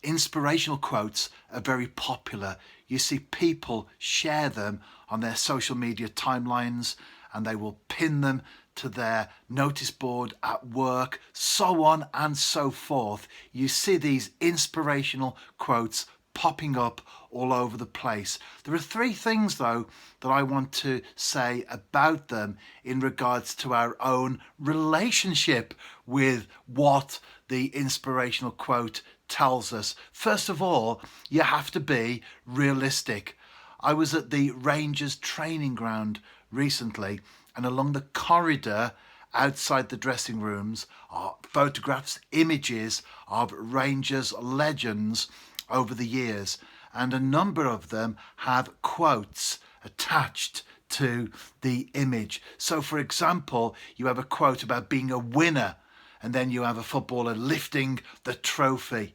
inspirational quotes are very popular. You see people share them on their social media timelines, and they will pin them to their notice board at work, so on and so forth. You see these inspirational quotes popping up all over the place. There are three things, though, that I want to say about them in regards to our own relationship with what the inspirational quote tells us. First of all, you have to be realistic. I was at the Rangers training ground recently, and along the corridor outside the dressing rooms are photographs, images of Rangers legends over the years, and a number of them have quotes attached to the image. So for example, you have a quote about being a winner, and then you have a footballer lifting the trophy.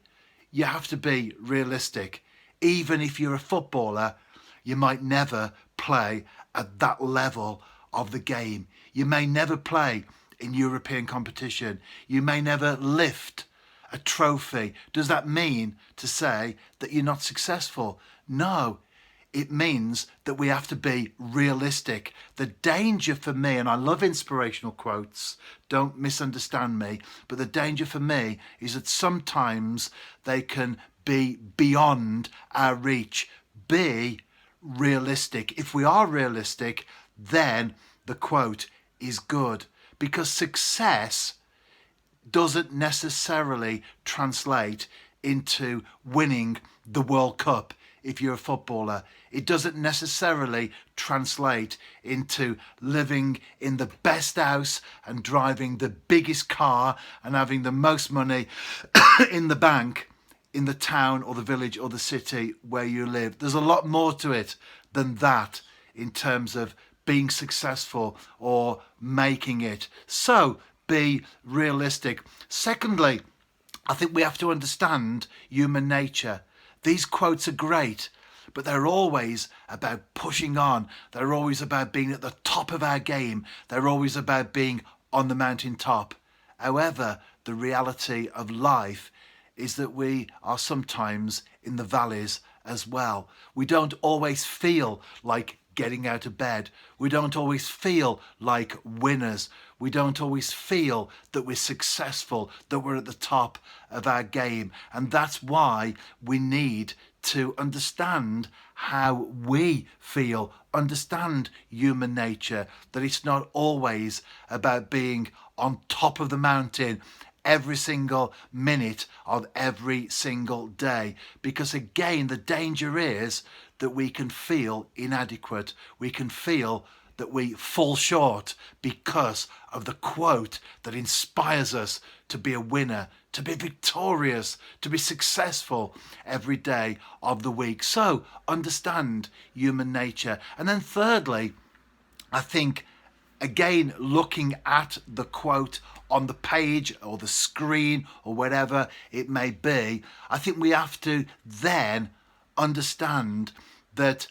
You have to be realistic. Even if you're a footballer, you might never play at that level of the game. You may never play in European competition. You may never lift a trophy. Does that mean to say that you're not successful? No, it means that we have to be realistic. The danger for me, and I love inspirational quotes, don't misunderstand me, but the danger for me is that sometimes they can be beyond our reach. Be realistic. If we are realistic, then the quote is good, because success doesn't necessarily translate into winning the World Cup. If you're a footballer, it doesn't necessarily translate into living in the best house and driving the biggest car and having the most money in the bank in the town or the village or the city where you live. There's a lot more to it than that in terms of being successful or making it. So be realistic. Secondly, I think we have to understand human nature. These quotes are great, but they're always about pushing on. They're always about being at the top of our game. They're always about being on the mountaintop. However, the reality of life is that we are sometimes in the valleys as well. We don't always feel like getting out of bed. We don't always feel like winners. We don't always feel that we're successful, that we're at the top of our game. And that's why we need to understand how we feel, understand human nature, that it's not always about being on top of the mountain every single minute of every single day. Because again, the danger is that we can feel inadequate. We can feel that we fall short because of the quote that inspires us to be a winner, to be victorious, to be successful every day of the week. So understand human nature. And then thirdly, I think, again, looking at the quote on the page or the screen or whatever it may be, I think we have to then understand that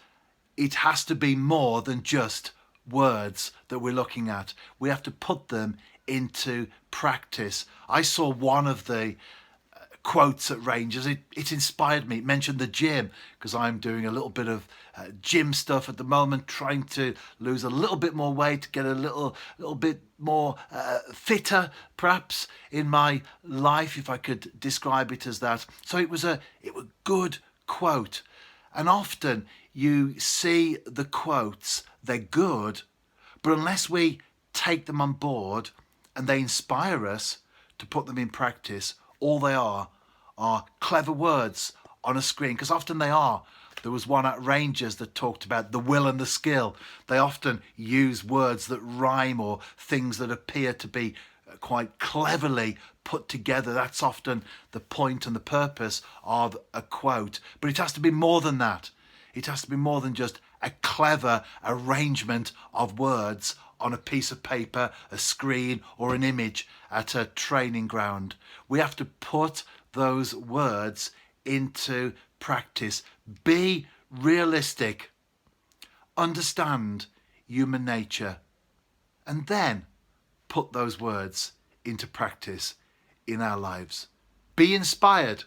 it has to be more than just words that we're looking at. We have to put them into practice. I saw one of the quotes at Rangers. It inspired me. It mentioned the gym, because I'm doing a little bit of gym stuff at the moment, trying to lose a little bit more weight, get a little bit more fitter perhaps in my life, if I could describe it as that. So it was a good quote. And often you see the quotes, they're good, but unless we take them on board and they inspire us to put them in practice, all they are clever words on a screen, because often they are. There was one at Rangers that talked about the will and the skill. They often use words that rhyme or things that appear to be quite cleverly put together. That's often the point and the purpose of a quote. But it has to be more than that. It has to be more than just a clever arrangement of words on a piece of paper, a screen, or an image at a training ground. We have to put those words into practice. Be realistic. Understand human nature. And then put those words into practice in our lives. Be inspired.